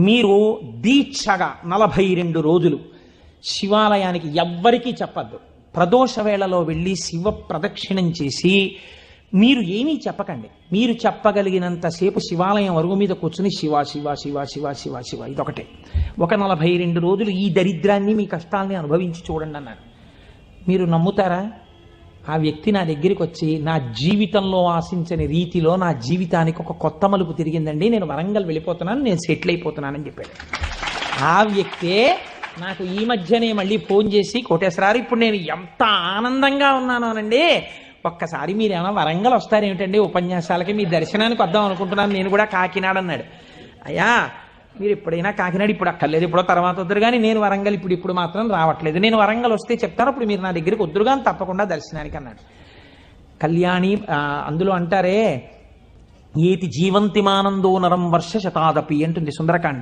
మీరు దీక్షగా 42 రోజులు శివాలయానికి ఎవ్వరికీ చెప్పద్దు. ప్రదోష వేళలో వెళ్ళి శివ ప్రదక్షిణం చేసి మీరు ఏమీ చెప్పకండి. మీరు చెప్పగలిగినంతసేపు శివాలయం అరుగు మీద కూర్చుని శివ శివ శివ శివ శివ శివ ఇదొకటే. ఒక 42 రోజులు ఈ దరిద్రాన్ని, మీ కష్టాల్ని అనుభవించి చూడండి అన్నాడు. మీరు నమ్ముతారా? ఆ వ్యక్తి నా దగ్గరికి వచ్చి నా జీవితంలో ఆశించని రీతిలో నా జీవితానికి ఒక కొత్త మలుపు తిరిగిందండి, నేను వరంగల్ వెళ్ళిపోతున్నాను, నేను సెటిల్ అయిపోతున్నానని చెప్పాడు. ఆ వ్యక్తే నాకు ఈ మధ్యనే మళ్ళీ ఫోన్ చేసి, కోటేశ్వరారు ఇప్పుడు నేను ఎంత ఆనందంగా ఉన్నాను అనండి, ఒక్కసారి మీరు ఏమైనా వరంగల్ వస్తారేమిటండి ఉపన్యాసాలకి, మీ దర్శనానికి వద్దాం అనుకుంటున్నాను, నేను కూడా కాకినాడ అన్నాడు. అయ్యా మీరు ఎప్పుడైనా కాకినాడ ఇప్పుడు అక్కర్లేదు, ఎప్పుడో తర్వాత వద్దురు కానీ నేను వరంగల్ ఇప్పుడు మాత్రం రావట్లేదు, నేను వరంగల్ వస్తే చెప్తాను, అప్పుడు మీరు నా దగ్గరికి వద్దురు కానీ తప్పకుండా దర్శనానికి అన్నాడు. కళ్యాణి అందులో అంటారే, ఏతి జీవంతిమానందో నరం వర్ష శతాదపి అంటుంది సుందరకాండ.